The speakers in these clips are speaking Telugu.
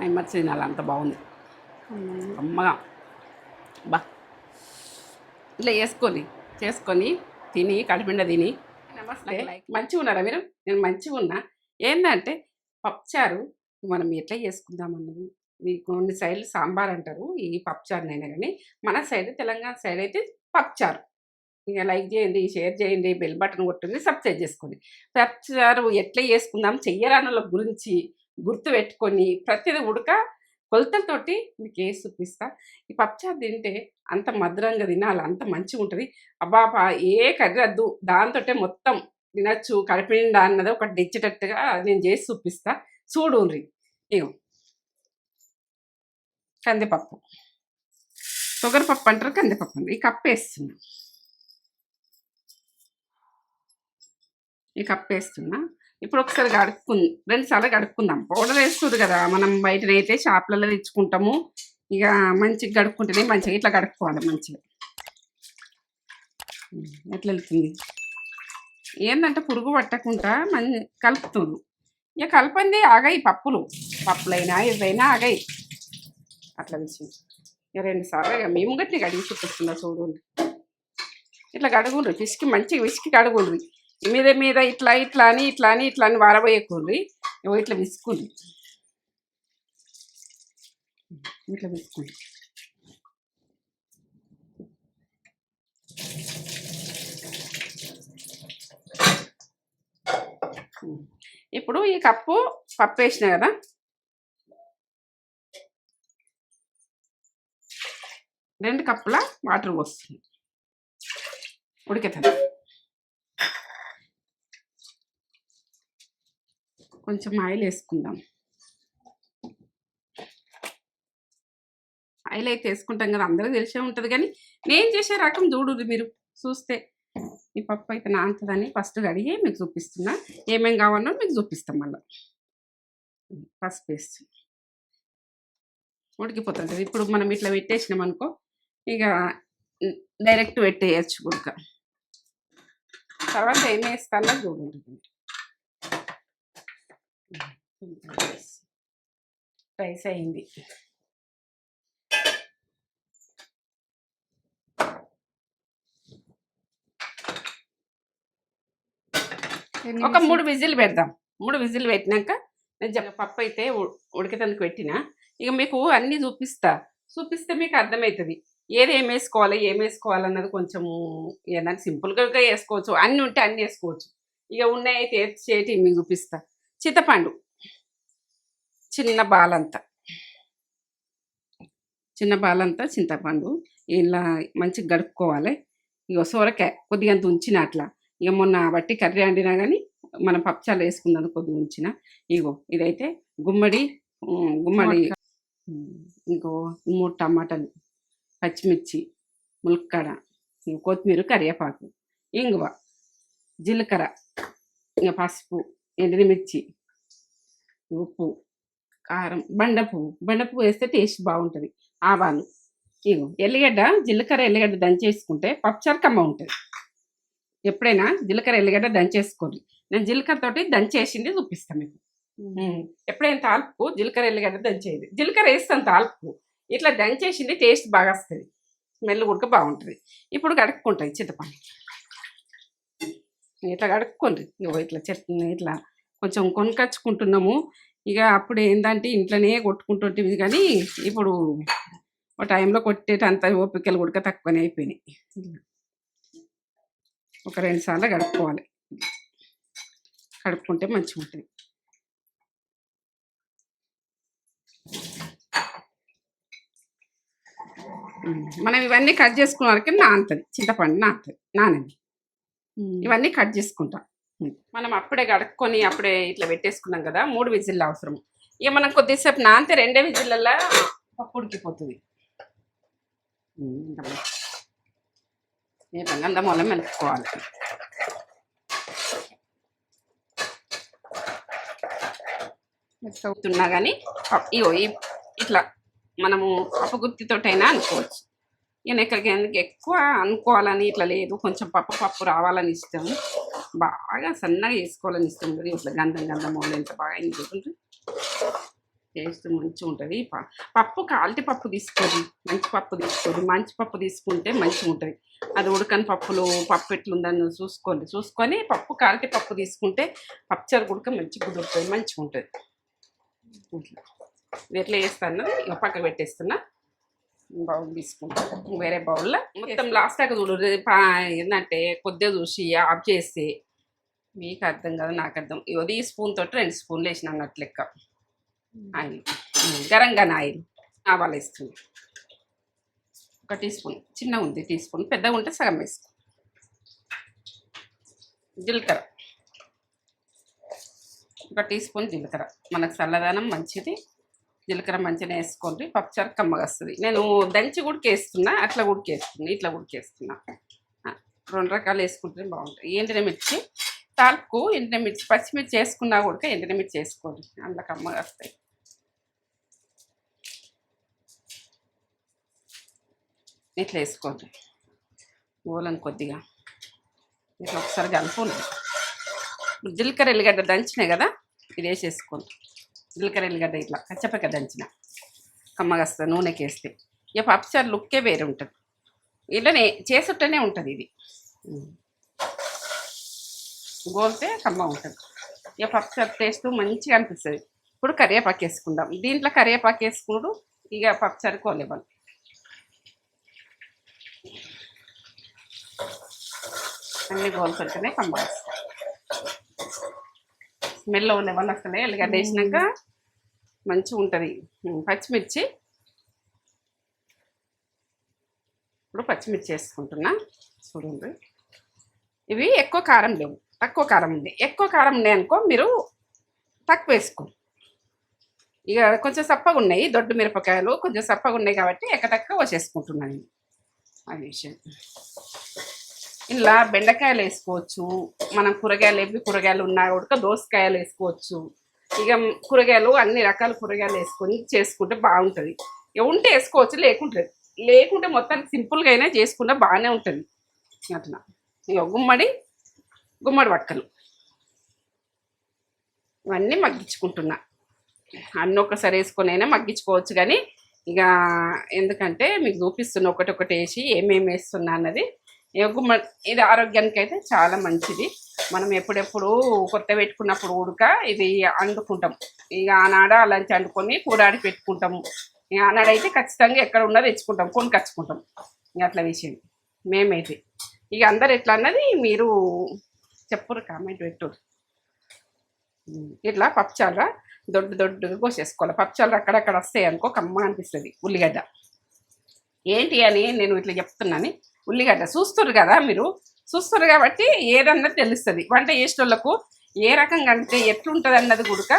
ఎమ్మర్చి తినాలి, అంత బాగుంది అమ్మగా. బా ఇట్లా చేసుకొని తిని కడుపుండా తిని. నమస్తే, మంచిగా ఉన్నారా మీరు? నేను మంచిగా ఉన్నా. ఏంటంటే పప్పుచారు మనం ఎట్లా చేసుకుందామన్నది. ఇది కొన్ని సైడ్లు సాంబార్ అంటారు, ఈ పప్పుచారునైనా కానీ మన సైడ్ తెలంగాణ సైడ్ అయితే పప్పుచారు. ఇక లైక్ చేయండి, షేర్ చేయండి, బెల్ బటన్ కొట్టండి, సబ్స్క్రైబ్ చేసుకోండి. పప్పుచారు ఎట్లా చేసుకుందాం చెయ్యరానుల గురించి గుర్తు పెట్టుకొని ప్రతిదీ ఉడక కొలతలతోటి మీకు వేసి చూపిస్తా. ఈ పప్పుచారు తింటే అంత మధురంగా తినాలి, అంత మంచిగా ఉంటుంది. అబ్బాపా ఏ కర్రీ వద్దు, దాంతో మొత్తం తినచ్చు, కడుపు నిండా అన్నది ఒకటి తెచ్చేటట్టుగా నేను చేసి చూపిస్తా. చూడుండ్రి. ఇగో కందిపప్పు, పప్పు అంటారు, కందిపప్పు అంటారు. ఈ కప్పు వేస్తున్నా, ఈ కప్పు వేస్తున్నా. ఇప్పుడు ఒకసారి రెండుసార్లు కడుక్కుందాం. పౌడర్ వేస్తుంది కదా, మనం బయటనైతే షాప్లలో తెచ్చుకుంటాము. ఇక మంచిగా గడుక్కుంటేనే మంచిగా ఇట్లా గడుక్కోవాలి. మంచిగా ఎట్లా వెళ్తుంది ఏంటంటే పురుగు పట్టకుండా కలుపుతుంది. ఇక కలపంది ఆగాయి పప్పులైనా ఏదైనా ఆగాయి. అట్లా విషయం. ఇక 2 సార్లు ఇక మేము గట్టి కడిగి చూపిస్తున్నా. చూడండి, ఇట్లా కడుగుండ్రి, పిసికి మంచిగా విసికి కడుగుండ్రి. మీద ఇట్లా అని వారబోయకుండ్రి. ఇట్లా విసుకుంది, ఇట్లా విసుకుంది. ఇప్పుడు ఈ కప్పు పప్పు వేసిన కదా, రెండు కప్పుల వాటర్ పోస్తుంది, ఉడికేతుంది. కొంచెం ఆయిల్ వేసుకుందాం. ఆయిల్ అయితే వేసుకుంటాం కదా, అందరికీ తెలిసే ఉంటుంది. కానీ నేను చేసే రకం చూడు, మీరు చూస్తే ఈ పప్పు అయితే నానుతుందని ఫస్ట్ కడిగి మీకు చూపిస్తున్నా. ఏమేం కావాలో మీకు చూపిస్తాం. మళ్ళీ పసుపు వేసి ఉడికిపోతుంటుంది. ఇప్పుడు మనం ఇట్లా పెట్టేసినాం అనుకో, ఇక డైరెక్ట్ పెట్టేయచ్చు ఉడక. తర్వాత ఏం వేస్తానో చూడండి. రైస్ అయింది. ఒక 3 విజిల్ పెడదాం. 3 విజిల్ పెట్టినాక నేను పప్పు అయితే ఉడికేందుకు పెట్టినా. ఇక మీకు అన్నీ చూపిస్తే మీకు అర్థమవుతుంది ఏం వేసుకోవాలన్నది. కొంచెము ఏదైనా సింపుల్గా వేసుకోవచ్చు, అన్నీ ఉంటే అన్నీ వేసుకోవచ్చు. ఇక ఉన్నాయి అయితే చేతి మీకు చూపిస్తా. చింతపండు చిన్న బాలంతా చింతపండు ఇలా మంచిగా గడుపుకోవాలి. ఇక సొరకాయ కొద్దిగా అంత ఉంచిన అట్లా. ఇక మొన్న బట్టి కర్రీ వండినా కానీ మనం పప్పుచారు వేసుకుందాం కొద్దిగా ఉంచిన. ఇగో ఇదైతే గుమ్మడి ఇంకో 3 టమాటాలు, పచ్చిమిర్చి, ములక్కాడ, కొత్తిమీర, కరివేపాకు, ఇంగువ, జీలకర్ర, ఇంకా పసుపు, ఎండుమిర్చి, ఉప్పు, కారం, బండపువ్వు వేస్తే టేస్ట్ బాగుంటుంది. ఆవాలు, ఇగో ఎల్లిగడ్డ, జీలకర్ర ఎల్లిగడ్డ దంచేసుకుంటే పప్పుచారు కమ్మ ఉంటుంది. ఎప్పుడైనా జీలకర్ర ఎల్లిగడ్డ దంచేసుకోండి. నేను జీలకర్రతోటి దంచేసింది చూపిస్తాను మీకు. ఎప్పుడైనా తాల్పు జీలకర్ర ఎల్లిగడ్డ దంచేది, జీలకర్ర వేస్తాను తాల్పు. ఇట్లా దంచేసింది టేస్ట్ బాగా వస్తుంది, స్మెల్ ఉడక బాగుంటుంది. ఇప్పుడు కడుక్కుంటుంది చింతపండు. ఇట్లా కడుక్కోండి. ఇట్లా చట్నీ ఇట్లా కొంచెం కొనుకొచ్చుకుంటున్నాము. ఇక అప్పుడు ఏంటంటే ఇంట్లోనే కొట్టుకుంటుంటుంది. కానీ ఇప్పుడు ఒక టైంలో కొట్టేటంత ఓపికలు ఉడక తక్కువనే అయిపోయినాయి. ఒక 2 సార్లు కడుక్కోవాలి. కడుక్కుంటే మంచిగా ఉంటుంది. మనం ఇవన్నీ కట్ చేసుకున్న వరకు నానుతుంది, చింతపండు నానండి. ఇవన్నీ కట్ చేసుకుంటాం. మనం అప్పుడే కడుక్కొని అప్పుడే ఇట్లా పెట్టేసుకున్నాం కదా. 3 విజిల్లు అవసరం. ఇక మనం కొద్దిసేపు నానితే 2 విజిల్లల్లో పప్పు ఉడికిపోతుంది. గంధం మూలం మెలుపుకోవాలి. అవుతున్నా కానీ ఇగో ఇట్లా మనము పప్పుగుత్తితోటైనా అనుకోవచ్చు. ఈయన ఎక్కడికి ఎక్కువ అనుకోవాలని ఇట్లా లేదు, కొంచెం పప్పు రావాలని ఇష్టం, బాగా సన్నగా వేసుకోవాలని ఇష్టం. ఇట్లా గంధం మూలం ఎంత బాగా అయింది చూడండి. టేస్ట్ మంచిగా ఉంటుంది. పప్పు క్వాలిటీ పప్పు తీసుకోండి, మంచి పప్పు తీసుకోండి. మంచి పప్పు తీసుకుంటే మంచిగా ఉంటుంది. అది ఉడకని పప్పు ఎట్లుందని చూసుకోండి. చూసుకొని పప్పు క్వాలిటీ పప్పు తీసుకుంటే పప్పుచారు ఉడక మంచిగా కుదురుతుంది, మంచిగా ఉంటుంది. ఇట్లా ఇది ఎట్లా చేస్తాను ఇక పక్కకు పెట్టేస్తున్నా. బౌల్ తీసుకుంటా, వేరే బౌల్లో మొత్తం లాస్ట్ దాకా చూడు. ఏంటంటే కొద్దిగా చూసి ఆఫ్ చేస్తే మీకు అర్థం కాదు, నాకు అర్థం. ఇది స్పూన్ తోటి 2 స్పూన్లు వేసిన అన్నట్లు లెక్క ఆయిల్. గరంగానే ఆయిల్ ఆవాలు వేస్తుంది. 1 టీ స్పూన్, చిన్నగా ఉంది టీ స్పూన్, పెద్దగా ఉంటే సగం వేసుకో. జీలకర్ర 1 టీ స్పూన్ జీలకర్ర, మనకు చల్లదనం మంచిది. జీలకర్ర మంచిగా వేసుకోండి, పప్పుచారు కమ్మగా వస్తుంది. నేను దంచి ఉడికేస్తున్నా, అట్లా ఉడికేస్తున్నా, ఇట్లా ఉడికేస్తున్నా. 2 రకాలు వేసుకుంటే బాగుంటాయి. ఎండిన మిర్చి తాల్పు, ఎండిన మిర్చి, పచ్చిమిర్చి వేసుకున్నా కూడా ఎండిన మిర్చి వేసుకోండి, అందులో కమ్మగా వస్తాయి. ఇట్లా వేసుకోండి గోలను కొద్దిగా, ఇట్లా ఒకసారి కలుపుకోండి. జీలకర్ర ఎల్లిగడ్డ దంచినాయి కదా, ఇది వేసేసుకోండి. జీలకర్ర ఎల్లిగడ్డ ఇట్లా కచ్చపక్క దంచిన కమ్మగా వస్తుంది నూనెకి వేస్తే. ఇక పప్పుచారు లుక్కే వేరే ఉంటుంది, ఇట్లనే చేసుంటేనే ఉంటుంది. ఇది గోలితే కమ్మ ఉంటుంది. ఇక పప్పుచారు టేస్ట్ మంచిగా అనిపిస్తుంది. ఇప్పుడు కరివేపాకు వేసుకుందాం. దీంట్లో కరివేపాకు వేసుకున్నాడు ఇక పప్పుచారు కోలేవాలి. అన్ని గోలుతుంటేనే కమ్మ వస్తుంది. స్మెల్ లెవెల్ వస్తుంది. ఎల్లిగడ్డ వేసినాక మంచిగా ఉంటుంది. పచ్చిమిర్చి, ఇప్పుడు పచ్చిమిర్చి వేసుకుంటున్నా చూడండి. ఇవి ఎక్కువ కారం లేవు, తక్కువ కారం ఉంది. ఎక్కువ కారం ఉన్నాయి అనుకో మీరు తక్కువ వేసుకోండి. ఇక కొంచెం సప్పగా ఉన్నాయి, దొడ్డు మిరపకాయలు కొంచెం సప్పగా ఉన్నాయి కాబట్టి తక్కువ వేసేసుకుంటున్నాను. అది విషయం. ఇలా బెండకాయలు వేసుకోవచ్చు, మనం కూరగాయలు ఉన్నా కూడా దోసకాయలు వేసుకోవచ్చు. ఇక కూరగాయలు అన్ని రకాల కూరగాయలు వేసుకొని చేసుకుంటే బాగుంటుంది. ఇక ఉంటే వేసుకోవచ్చు, లేకుంటే మొత్తానికి సింపుల్గా అయినా చేసుకుంటే బాగానే ఉంటుంది. అట్లా ఇక గుమ్మడి పక్కలు ఇవన్నీ మగ్గించుకుంటున్నా. అన్నీ ఒకసారి వేసుకొని అయినా మగ్గించుకోవచ్చు, కానీ ఇక ఎందుకంటే మీకు చూపిస్తున్నా ఒకటి వేసి ఏమేమి వేస్తున్నా అన్నది. గుమ్మడి ఇది ఆరోగ్యానికి అయితే చాలా మంచిది. మనం ఎప్పుడెప్పుడు కొత్త పెట్టుకున్నప్పుడు ఉడక ఇది వండుకుంటాం. ఇక ఆనాడ లంచ్ వండుకొని కూరాడి పెట్టుకుంటాము. ఇక ఆనాడైతే ఖచ్చితంగా ఎక్కడ ఉన్నా తెచ్చుకుంటాం, కొనుకొచ్చుకుంటాం. ఇక అట్లా విషయం మేమైతే. ఇక అందరు ఎట్లా అన్నది మీరు చెప్పురు, కామెంట్ పెట్టు. ఇట్లా పప్పుచార దొడ్డుగా కోసేసుకోవాలి. పప్పుచారు అక్కడక్కడ వస్తాయి అనుకో కమ్మ అనిపిస్తుంది. ఉల్లిగడ్డ ఏంటి అని నేను ఇట్లా చెప్తున్నాను. ఉల్లిగడ్డ చూస్తున్నారు కదా, మీరు చూస్తారు కాబట్టి ఏదన్నది తెలుస్తుంది. వంట చేసేటోళ్ళకు ఏ రకంగా అంటే ఎట్లుంటుంది అన్నది కూడా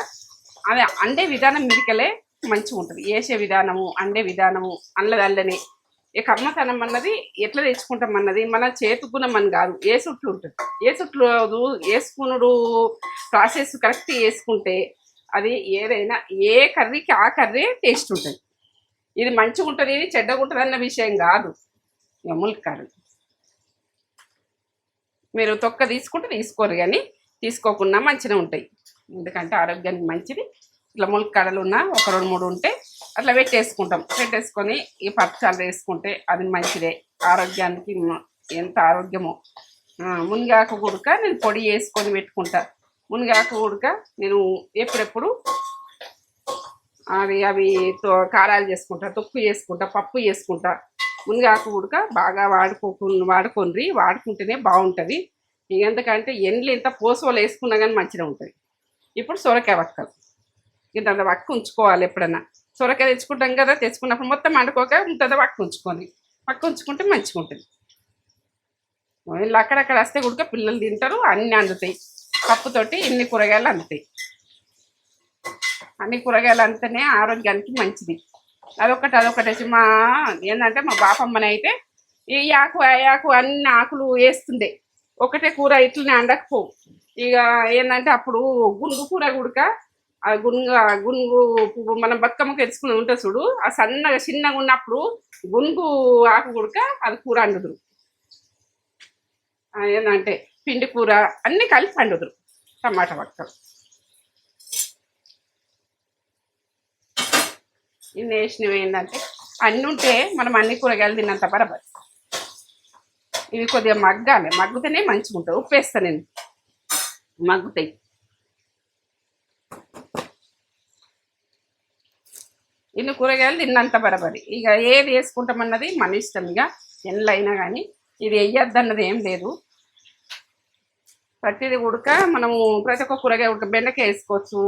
అది అండే విధానం మీదికెళ్ళే మంచిగా ఉంటుంది. వేసే విధానము, అండే విధానము అల్లనే ఈ కమ్మతనం అన్నది ఎట్లా తెచ్చుకుంటాం అన్నది మన చేతు గుణం అని కాదు, ఏ చుట్లు ఉంటుంది. ఏ చుట్లు వేసుకునుడు ప్రాసెస్ కరెక్ట్ వేసుకుంటే అది ఏదైనా ఏ కర్రీకి ఆ కర్రీ టేస్ట్ ఉంటుంది. ఇది మంచిగా ఉంటుంది, ఇది చెడ్డగా ఉంటుంది అన్న విషయం కాదు. ములక్కాడలు మీరు తొక్క తీసుకుంటే తీసుకోరు, కానీ తీసుకోకుండా మంచిగా ఉంటాయి. ఎందుకంటే ఆరోగ్యానికి మంచిది. ఇట్లా ములక్కాడలు ఉన్న ఒక 2-3 ఉంటే అట్లా పెట్టేసుకొని ఈ పప్పుచారు వేసుకుంటే అది మంచిదే. ఆరోగ్యానికి ఎంత ఆరోగ్యమో. మునగాకు గుడక నేను పొడి వేసుకొని పెట్టుకుంటా. మునగాకు గుడక నేను ఎప్పుడెప్పుడు అవి కారాలు చేసుకుంటా, తొక్కు చేసుకుంటా, పప్పు చేసుకుంటా. మునగాకు ఉడక బాగా వాడుకుంటేనే బాగుంటుంది. ఎందుకంటే ఎండ్లు ఇంత పోసోలు వేసుకున్నా కానీ మంచిగా ఉంటుంది. ఇప్పుడు సొరకాయ వక్కలు ఇంత వక్క ఉంచుకోవాలి. ఎప్పుడన్నా సొరకాయ తెచ్చుకుంటాం కదా, తెచ్చుకున్నప్పుడు మొత్తం వండుకోక ఇంత వక్క ఉంచుకుంటే మంచిగా ఉంటుంది. వీళ్ళు అక్కడక్కడ వస్తే కూడా పిల్లలు తింటారు, అన్నీ అందుతాయి. పప్పుతోటి ఇన్ని కూరగాయలు అందుతాయి. అన్ని కూరగాయలు అంతనే ఆరోగ్యానికి మంచిది. అదొకటి మా ఏంటంటే మా బాపమ్మని అయితే ఈ ఆకు అన్ని ఆకులు వేస్తుండే, ఒకటే కూర ఇట్లనే అండకపోవు. ఇక ఏంటంటే అప్పుడు గునుగు కూర గుడక ఆ గునుగు పువ్వు మనం బతుకమ్మకు ఎత్తుకుని ఉంటుంది చూడు, ఆ సన్నగా చిన్నగా ఉన్నప్పుడు గునుగు ఆకు గుడక అది కూర వండుదురు. ఏంటంటే పిండి కూర అన్నీ కలిపి వండుదురు. టమాటా వక్కలు ఇన్ని వేసినవి ఏంటంటే అన్నీ ఉంటే మనం అన్ని కూరగాయలు తిన్నంత బరాబర్. ఇవి కొద్దిగా మగ్గాలి, మగ్గుతేనే మంచిగా ఉంటుంది. ఉప్పు వేస్తాను నేను, మగ్గుతాయి. ఇన్ని కూరగాయలు తిన్నంత బరాబరి. ఇక ఏది వేసుకుంటామన్నది మన ఇష్టం. ఇక ఎన్నిలో అయినా కానీ ఇది వేయద్దన్నది ఏం లేదు. ప్రతిదీ ఉడక మనము ప్రతి ఒక్క కూరగాయ ఉడక బెండకాయ వేసుకోవచ్చు,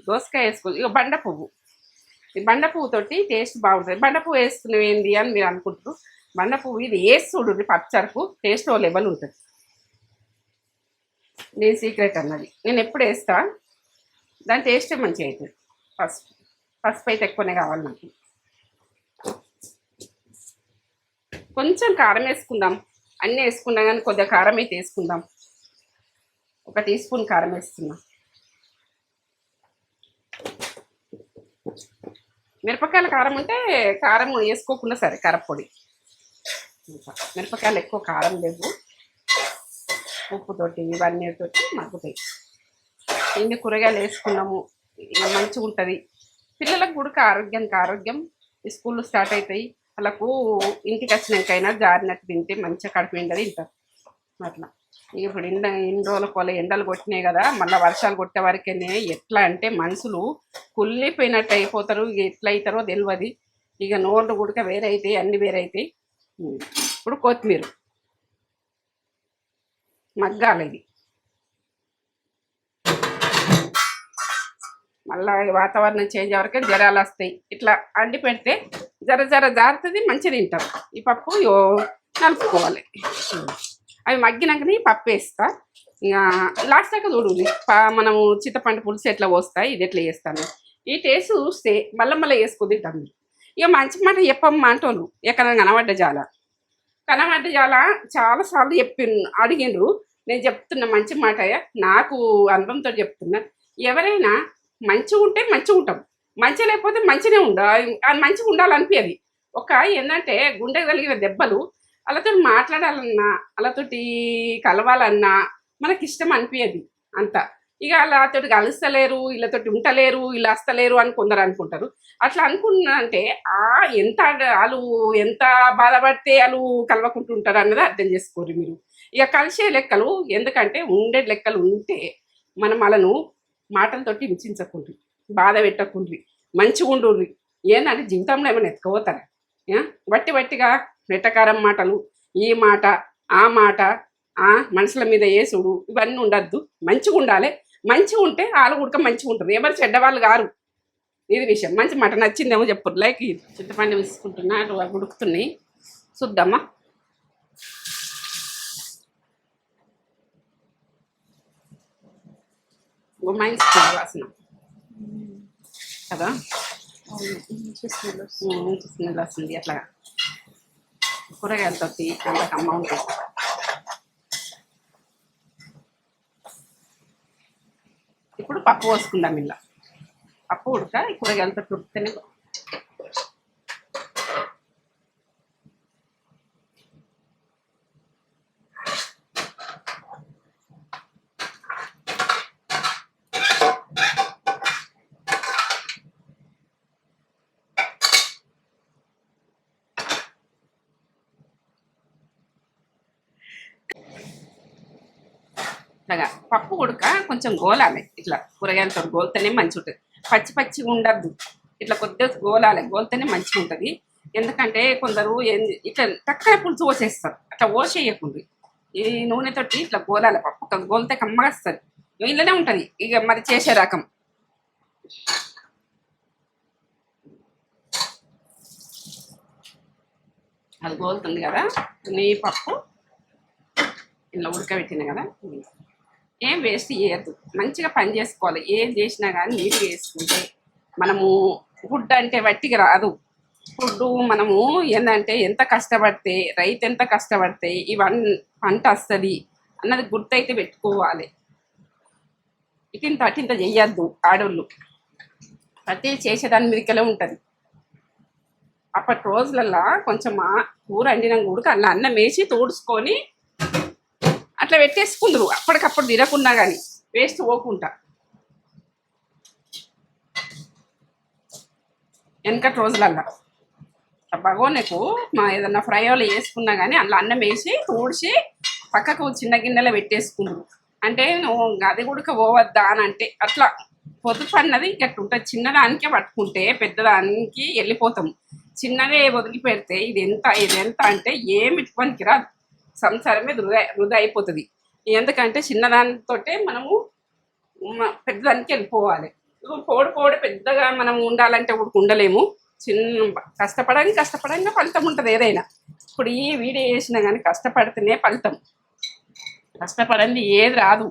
దోసకాయ వేసుకోవచ్చు. ఇక బండ పువ్వు, ఈ బండ పువ్వుతోటి టేస్ట్ బాగుంటుంది. బండ పువ్వు వేసుకునేవి ఏంది అని మీరు అనుకుంటారు. బండ పువ్వు ఇది వేసి చూడండి, పచ్చరకు టేస్ట్ ఓ లెవెల్ ఉంటుంది. నేను సీక్రెట్ అన్నది నేను ఎప్పుడు వేస్తా, దాని టేస్టే మంచిగా అవుతుంది. పసుపు అయితే ఎక్కువనే కావాలి నాకు. కొంచెం కారం వేసుకుందాం, అన్నీ వేసుకున్నాం కానీ కొద్దిగా కారం అయితే వేసుకుందాం. 1 టీ స్పూన్ కారం వేస్తున్నా. మిరపకాయల కారం ఉంటే కారం వేసుకోకుండా సరే, కారపొడి. మిరపకాయలు ఎక్కువ కారం లేవు, ఉప్పుతోటి ఇవన్నీతోటి మగ్గుతాయి. ఇన్ని కూరగాయలు వేసుకున్నాము, మంచిగా ఉంటుంది. పిల్లలకు కూడా ఆరోగ్యానికి ఆరోగ్యం. ఈ స్కూళ్ళు స్టార్ట్ అవుతాయి, వాళ్ళకు ఇంటికి వచ్చినాకైనా జారినట్టు తింటే మంచిగా కడుపు నిండది తింటారు. అట్లా ఇప్పుడు ఇన్ని రోజుల కొల ఎండలు కొట్టినాయి కదా, మళ్ళీ వర్షాలు కొట్టే వరకేనే ఎట్లా అంటే మనుషులు కుళ్ళిపోయినట్టు అయిపోతారు. ఇక ఎట్లా అవుతారో తెలియదు. ఇక నోళ్ళు గుడక వేరే అవుతాయి, అన్నీ వేరే అవుతాయి. ఇప్పుడు కొత్తిమీర మగ్గాలి. ఇది మళ్ళీ వాతావరణం చేంజ్ వరకే జ్వరాలు వస్తాయి. ఇట్లా అండి పెడితే జర జారుతుంది, మంచిగా తింటారు. ఈ పప్పు నలుపుకోవాలి. అవి మగ్గినాకనే పప్పు వేస్తా. ఇక లాస్ట్ దాకా చూడు, మనము చింతపండు పులుసు ఎట్లా పోస్తాయి, ఇది ఎట్లా చేస్తాను. ఈ టేస్ట్ చూస్తే మళ్ళీ వేసుకుని తింటాం. ఇక మంచి మాట చెప్పమ్మా అంటోళ్ళు ఎక్కడ కనబడ్డ జాల చాలాసార్లు అడిగిండ్రు. నేను చెప్తున్నా మంచి మాట, నాకు అనుభవంతో చెప్తున్నా. ఎవరైనా మంచిగా ఉంటే మంచిగా ఉంటాం, మంచిగా లేకపోతే మంచిగానే మంచిగా ఉండాలనిపించదు. ఏంటంటే గుండె కలిగిన దెబ్బలు వాళ్ళతో మాట్లాడాలన్నా, వాళ్ళతోటి కలవాలన్నా మనకి ఇష్టం అనిపించదు అంత. ఇక వాళ్ళతో కలుస్తలేరు, వీళ్ళతోటి ఉండలేరు, వీళ్ళు వస్తలేరు అని కొందరు అనుకుంటారు. అట్లా అనుకున్నారంటే ఎంత వాళ్ళు ఎంత బాధపడితే వాళ్ళు కలవకుంటుంటారు అన్నది అర్థం చేసుకోరు మీరు. ఇక కలిసే లెక్కలు, ఎందుకంటే ఉండే లెక్కలు ఉంటే మనం వాళ్ళను మాటలతోటి హింసించకుండ్రి, బాధ పెట్టకుండ్రి, మంచిగా ఉండుర్రి. ఏంటంటే జీవితంలో ఏమైనా ఎత్తుకుపోతారా? బట్టిగా వెటకారం మాటలు, ఈ మాట ఆ మాట, మనుషుల మీద ఏసుడు, ఇవన్నీ ఉండద్దు. మంచిగా ఉండాలి. మంచిగా ఉంటే వాళ్ళు కూడా మంచిగా ఉంటారు, ఎవరు చెడ్డవాళ్ళు గారు. ఇది విషయం. మంచి మాట నచ్చిందేమో చెప్పు. లైక్ చింతపండు వేసుకుంటున్నా, అటు ఉడుకుతున్నాయి, చూద్దామా. మంచి వాసన కదా, మంచి స్మెల్ వస్తుంది. అట్లా కూరగాయలతో అంత కమ్మ ఉంటుంది. ఇప్పుడు పప్పు పోసుకుందాం. ఇలా పప్పు ఉడక కూరగాయలతో ఉడికితేనే ఇట్లాగా. పప్పు ఉడక కొంచెం గోలాలి. ఇట్లా కూరగాయలతో గోలితేనే మంచిగా ఉంటుంది. పచ్చిగా ఉండద్దు, ఇట్లా కొద్దిగా గోలితేనే మంచిగా ఉంటుంది. ఎందుకంటే కొందరు ఇట్లా తక్కువ పులుసు పోసేస్తారు, అట్లా పోసేయకుండ్రి. ఈ నూనెతోటి ఇట్లా గోలాలి. పప్పు గోలితే కమ్మగా వస్తుంది. ఇంట్లోనే ఉంటుంది ఇక మరి చేసే రకం. అది గోలుతుంది కదా, నీ పప్పు ఇలా ఉడకబెట్టిన కదా, ఏం వేస్ట్ చేయద్దు. మంచిగా పని చేసుకోవాలి. ఏం చేసినా కానీ నీట్గా వేసుకుంటే మనము ఫుడ్ అంటే వట్టిగా రాదు. ఫుడ్ మనము ఏంటంటే ఎంత కష్టపడితే, రైతు ఎంత కష్టపడితే ఇవన్నీ పంట వస్తుంది అన్నది గుర్తయితే పెట్టుకోవాలి. అటింత చెయ్యొద్దు ఆడోళ్ళు. ప్రతి చేసేదాని మీదకెళ్ళే ఉంటుంది. అప్పటి రోజులల్లో కొంచెం కూర వండిన కూడా అలా అన్నం వేసి తోడుచుకొని అట్లా పెట్టేసుకుందరు. అప్పటికప్పుడు తినకున్నా కానీ వేస్ట్ పోకుండా. వెనకటి రోజులల్లా బగోనెకు మా ఏదన్నా ఫ్రై వాళ్ళు వేసుకున్నా కానీ అందులో అన్నం వేసి ఊడ్చి పక్కకు చిన్న గిన్నెలో పెట్టేసుకుంటారు. అంటే నువ్వు అది కూడా పోవద్దా అని అంటే అట్లా పొదుపు అన్నది గట్టు ఉంటుంది. చిన్నదానికే పట్టుకుంటే పెద్దదానికి వెళ్ళిపోతాం. చిన్నదే వదిలిపెడితే ఇది ఎంత అంటే ఏమి పనికి రాదు. సంసారమే వృధా అయిపోతుంది. ఎందుకంటే చిన్నదానితో మనము పెద్దదానికి వెళ్ళిపోవాలి. పోడు పెద్దగా మనం ఉండాలంటే కూడా ఉండలేము. కష్టపడంగా ఫలితం ఉంటుంది ఏదైనా. ఇప్పుడు ఈ వీడియో చేసినా కానీ కష్టపడితేనే ఫలితం. కష్టపడండి ఏది రాదు.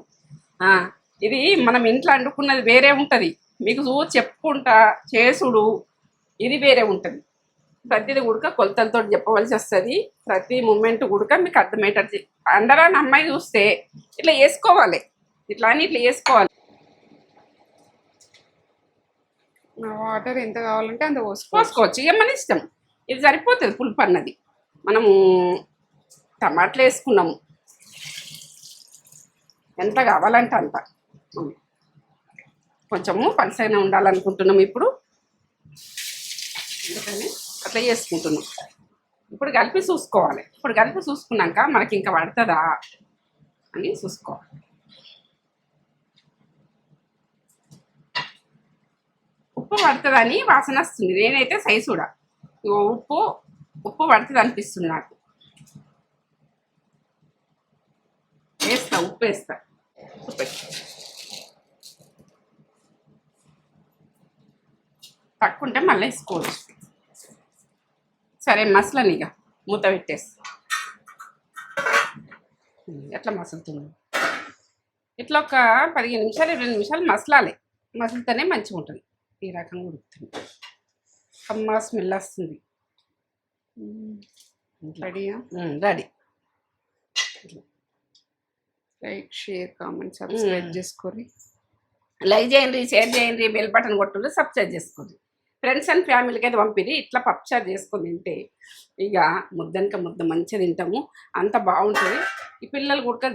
ఇది మనం ఇంట్లో అండుకున్నది వేరే ఉంటుంది. మీకు చెప్పుకుంటా చేసుడు ఇది వేరే ఉంటుంది. ప్రతిది కూడా కొలతలతో చెప్పవలసి వస్తుంది. ప్రతి మూమెంట్ కూడా మీకు అర్థమయ్యేటట్టు అందరాని అమ్మాయి చూస్తే ఇట్లా వేసుకోవాలి. ఇట్లా వేసుకోవాలి. వాటర్ ఎంత కావాలంటే అంత పోసుకోవచ్చు. ఇక మన ఇష్టం. ఇది సరిపోతుంది పులుపు అన్నది. మనము టమాటాలు వేసుకున్నాము, ఎంత కావాలంటే అంత. కొంచెము పలసగానే ఉండాలనుకుంటున్నాము ఇప్పుడు, అందుకని అట్లా చేసుకుంటున్నాం. ఇప్పుడు కలిపి చూసుకోవాలి. ఇప్పుడు కలిపి చూసుకున్నాక మనకి ఇంకా పడుతుందా అని చూసుకోవాలి. ఉప్పు పడుతుందని వాసన వస్తుంది. నేనైతే సైజు కూడా ఉప్పు పడుతుంది అనిపిస్తుంది నాకు. ఉప్పు వేస్తా. తక్కువ ఉంటే మళ్ళీ వేసుకోవచ్చు. సరే మసలని ఇక మూత పెట్టేస్తా. ఎట్లా మసులుతుంది ఇట్లా ఒక 15 నిమిషాలు 20 నిమిషాలు మసలాలి. మసులుతూనే మంచిగా ఉంటుంది. ఈ రకంగా ఉడుకుతుంది. అమ్మ స్మెల్ వస్తుంది. రెడీయా? Ready. Like, share, comment, subscribe చేసుకోండి. లైక్ చేయండి, షేర్ చేయండి, బెల్ బటన్ కొట్టుండి, సబ్స్క్రైబ్ చేసుకోండి. ఫ్రెండ్స్ అండ్ ఫ్యామిలీకి అయితే పంపిణీ ఇట్లా పప్పుచారు చేసుకొని తింటే ఇక ముద్దనక ముద్ద మంచిగా తింటాము. అంత బాగుంటుంది. ఈ పిల్లలు కూడా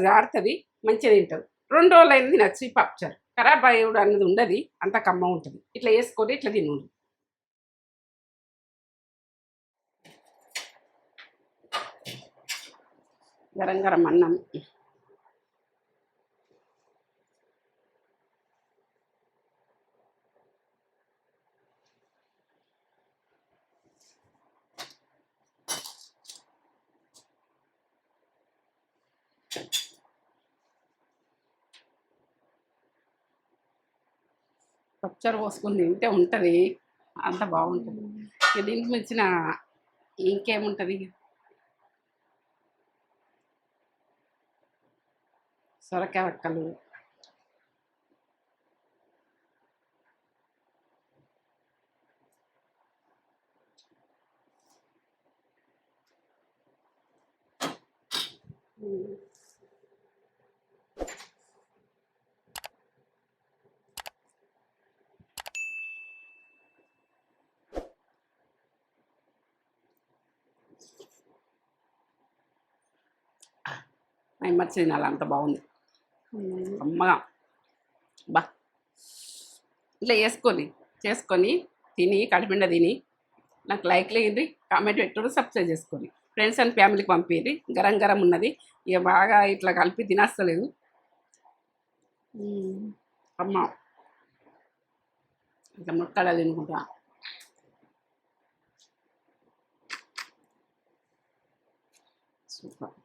జారుతుంది, మంచిగా తింటారు. 2 రోజులు అయింది తినచ్చు. ఈ పప్పుచారు ఖరాబ్ అయ్యేడు అన్నది ఉండదు. అంత కమ్మ ఉంటుంది. ఇట్లా వేసుకొని ఇట్లా తినండి. గరం గరం అన్నం. పప్పుచారు పోసుకొని తింటే ఉంటుంది. అంత బాగుంటుంది. దీనికి మించిన ఇంకేముంటుంది. సొరకాయ వక్కలు, మర్చి తినాలి. అంత బాగుంది. అమ్మగా బా ఇట్లా చేసుకొని తిని కడుపుండా తిని నాకు లైక్లు ఇవ్వండి, కామెంట్ పెట్టుడు, సబ్స్క్రైబ్ చేసుకోండి. ఫ్రెండ్స్ అండ్ ఫ్యామిలీకి పంపింది. గరం గరం ఉన్నది. ఇక బాగా ఇట్లా కలిపి తినేస్తలేదు. అమ్మ ఇట్లా ముక్కలా తినుకుంటా. సూపర్.